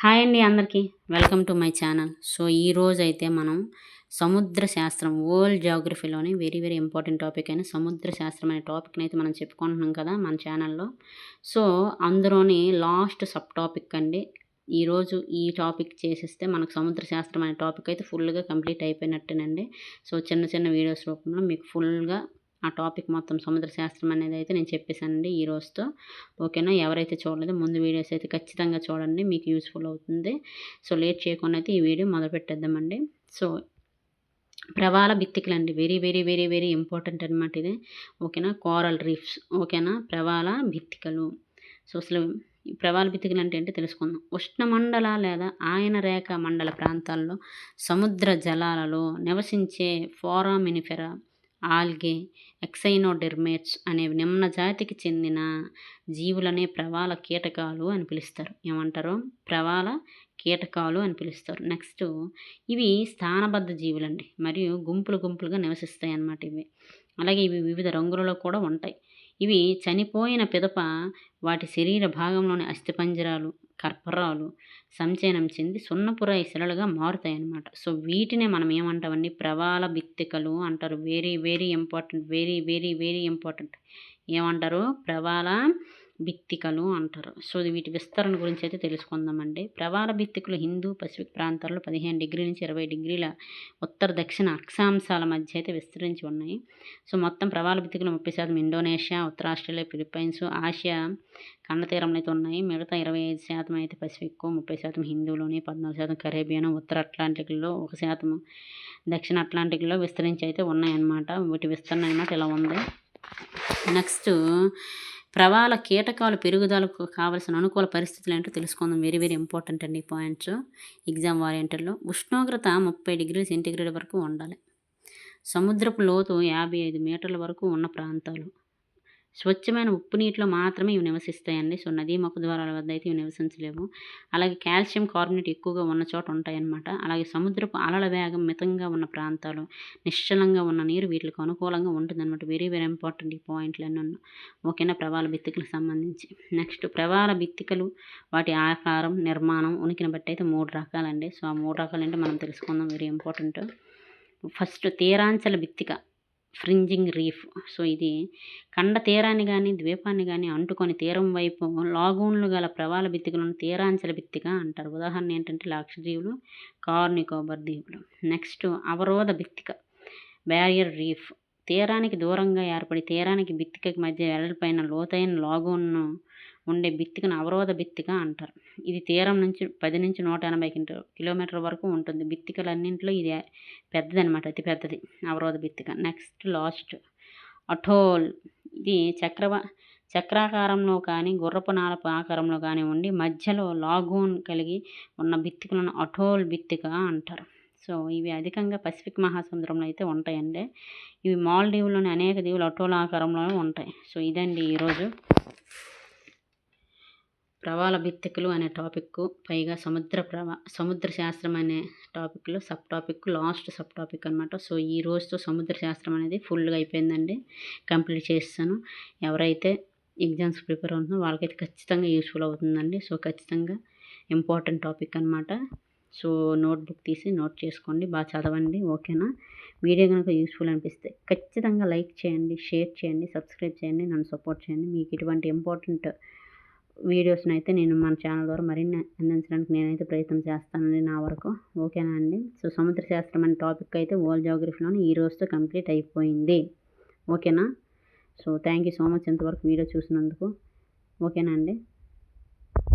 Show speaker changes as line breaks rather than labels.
Hi అండి అందరికీ. Welcome to my channel. So ఈరోజు అయితే మనం సముద్ర శాస్త్రం వరల్డ్ జియోగ్రఫీలోని వెరీ వెరీ ఇంపార్టెంట్ టాపిక్ అయిన సముద్ర శాస్త్రం అనే టాపిక్ని అయితే మనం చెప్పుకుంటున్నాం కదా మన ఛానల్లో. సో అందులోని లాస్ట్ సబ్ టాపిక్ అండి. ఈరోజు ఈ టాపిక్ చేసేస్తే మనకు సముద్ర శాస్త్రం అనే టాపిక్ అయితే ఫుల్గా కంప్లీట్ అయిపోయినట్టేనండి. సో చిన్న చిన్న వీడియోస్ రూపంలో మీకు ఫుల్గా ఆ టాపిక్ మొత్తం సముద్ర శాస్త్రం అనేది అయితే నేను చెప్పేశానండి ఈ రోజుతో. ఓకేనా? ఎవరైతే చూడలేదో ముందు వీడియోస్ అయితే ఖచ్చితంగా చూడండి, మీకు యూస్ఫుల్ అవుతుంది. సో లేట్ చేయకుండా అయితే ఈ వీడియో మొదలు పెట్టేద్దామండి. సో ప్రవాల బిత్తికలండి, very very very very important అనమాట ఇది. ఓకేనా? Coral reefs. ఓకేనా? ప్రవాల భిత్తికలు. సో అసలు ఈ ప్రవాల భిత్తికలు అంటే ఏంటో తెలుసుకుందాం. ఉష్ణమండల లేదా ఆయన రేఖ మండల ప్రాంతాల్లో సముద్ర జలాలలో నివసించే ఫోరామినిఫెరా, ఆల్గే, ఎక్సైనోడెర్మేట్స్ అనేవి నిమ్న జాతికి చెందిన జీవులనే ప్రవాల కీటకాలు అని పిలుస్తారు. ఏమంటారు? ప్రవాల కీటకాలు అని పిలుస్తారు. నెక్స్ట్ ఇవి స్థానబద్ధ జీవులండి మరియు గుంపులు గుంపులుగా నివసిస్తాయి అన్నమాట ఇవి. అలాగే ఇవి వివిధ రంగులలో కూడా ఉంటాయి. ఇవి చనిపోయిన పిదప వాటి శరీర భాగంలోని అస్థిపంజరాలు, కర్పరాలు సంచయనం చెంది సున్నపురాయి శిలలుగా మారుతాయి అన్నమాట. సో వీటినే మనం ఏమంటామండి? ప్రవాల భిత్తికలు అంటారు. Very very important, very very very important. ఏమంటారు? ప్రవాల భిత్తికలు అంటారు. సో వీటి విస్తరణ గురించి అయితే తెలుసుకుందామండి. ప్రవాల భిత్తికలు హిందూ పసిఫిక్ ప్రాంతాల్లో 15 డిగ్రీల నుంచి 20 డిగ్రీల ఉత్తర దక్షిణ అక్షాంశాల మధ్య అయితే విస్తరించి ఉన్నాయి. సో మొత్తం ప్రవాల భిత్తికలు 30% ఇండోనేషియా, ఉత్తర ఆస్ట్రేలియా, ఫిలిప్పైన్స్, ఆసియా ఖండతీరంలో అయితే ఉన్నాయి. మిగతా 25% అయితే పసిఫిక్, 30% హిందూలోని, 14% కరేబియన్, ఉత్తర అట్లాంటిక్లో 1% దక్షిణ అట్లాంటిక్లో విస్తరించి అయితే ఉన్నాయన్నమాట. వీటి విస్తరణ అన్నమాట ఇలా ఉంది. నెక్స్ట్ ప్రవాల కీటకాలు పెరుగుదలకు కావలసిన అనుకూల పరిస్థితులు ఏంటో తెలుసుకుందాం. వెరీ వెరీ ఇంపార్టెంట్ అండి ఈ పాయింట్స్ ఎగ్జామ్ వారియంటల్లో. ఉష్ణోగ్రత 30 డిగ్రీల సెంటీగ్రేడ్ వరకు ఉండాలి. సముద్రపు లోతు 55 మీటర్ల వరకు ఉన్న ప్రాంతాలు. స్వచ్ఛమైన ఉప్పు నీటిలో మాత్రమే ఇవి నివసిస్తాయండి. సో నదీ ముఖద్వారాల వద్ద అయితే ఇవి నివసించలేవు. అలాగే కాల్షియం కార్బోనేట్ ఎక్కువగా ఉన్న చోట ఉంటాయన్నమాట. అలాగే సముద్రపు అలల వేగం మితంగా ఉన్న ప్రాంతాలు, నిశ్చలంగా ఉన్న నీరు వీటికి అనుకూలంగా ఉంటుందన్నమాట. వెరీ వెరీ ఇంపార్టెంట్ ఈ పాయింట్లు అన్నీ. ఓకేనా? ప్రవాల భిత్తికలకు సంబంధించి. నెక్స్ట్ ప్రవాల భిత్తికలు వాటి ఆకారం, నిర్మాణం, ఉనికిని బట్టి అయితే 3 రకాలండి. సో ఆ 3 రకాలు అంటే మనం తెలుసుకుందాం. Very important. ఫస్ట్ తీరాంచల భిత్తిక, ఫ్రింజింగ్ రీఫ్. సో ఇది కండ తీరాన్ని కానీ ద్వీపాన్ని కానీ అంటుకొని తీరం వైపు లాగూన్లు గల ప్రవాల భిత్తికలను తీరాంచల భిత్తిక అంటారు. ఉదాహరణ ఏంటంటే లక్షద్వీపులు, కార్ నికోబార్ దీవులు. నెక్స్ట్ అవరోధ భిత్తిక, బ్యారియర్ రీఫ్. తీరానికి దూరంగా ఏర్పడి తీరానికి భిత్తికకి మధ్య వెడల్పైన లోతైన లాగూన్ను ఉండే భిత్తికను అవరోధ భిత్తిక అంటారు. ఇది తీరం నుంచి 10 నుంచి 180 కిలోమీటర్ల వరకు ఉంటుంది. భిత్తికలన్నింటిలో ఇది పెద్దదనమాట, అతి పెద్దది అవరోధ భిత్తిక. Next last atoll. ఇది చక్రాకారంలో కానీ గుర్రపు నాలపు ఆకారంలో కానీ ఉండి మధ్యలో లాగూన్ కలిగి ఉన్న భిత్తికలను అటోల్ భిత్తిక అంటారు. సో ఇవి అధికంగా పసిఫిక్ మహాసముద్రంలో అయితే ఉంటాయండి. ఇవి మాల్దీవుల్లోని అనేక దీవులు అటోల్ ఆకారంలో ఉంటాయి. సో ఇదండి ఈరోజు ప్రవాల భిత్తికలు అనే టాపిక్, పైగా సముద్ర శాస్త్రం అనే టాపిక్లో sub topic, last sub topic అనమాట. సో ఈ రోజుతో సముద్ర శాస్త్రం అనేది ఫుల్గా అయిపోయిందండి, కంప్లీట్ చేస్తాను. ఎవరైతే ఎగ్జామ్స్ ప్రిపేర్ అవుతుందో వాళ్ళకైతే ఖచ్చితంగా యూస్ఫుల్ అవుతుందండి. సో ఖచ్చితంగా ఇంపార్టెంట్ టాపిక్ అనమాట. సో నోట్బుక్ తీసి నోట్ చేసుకోండి, బాగా చదవండి. ఓకేనా? వీడియో కనుక యూస్ఫుల్ అనిపిస్తే ఖచ్చితంగా లైక్ చేయండి, షేర్ చేయండి, సబ్స్క్రైబ్ చేయండి, నన్ను సపోర్ట్ చేయండి. మీకు ఇటువంటి ఇంపార్టెంట్ వీడియోస్ని అయితే నేను మన ఛానల్ ద్వారా మరిన్ని అందించడానికి నేనైతే ప్రయత్నం చేస్తానండి నా వరకు. ఓకేనా అండి? సో సముద్ర శాస్త్రం అనే టాపిక్ అయితే వరల్డ్ జియోగ్రఫీలోని ఈ రోజుతో కంప్లీట్ అయిపోయింది. ఓకేనా? So thank you so much ఇంతవరకు వీడియో చూసినందుకు. ఓకేనా అండి?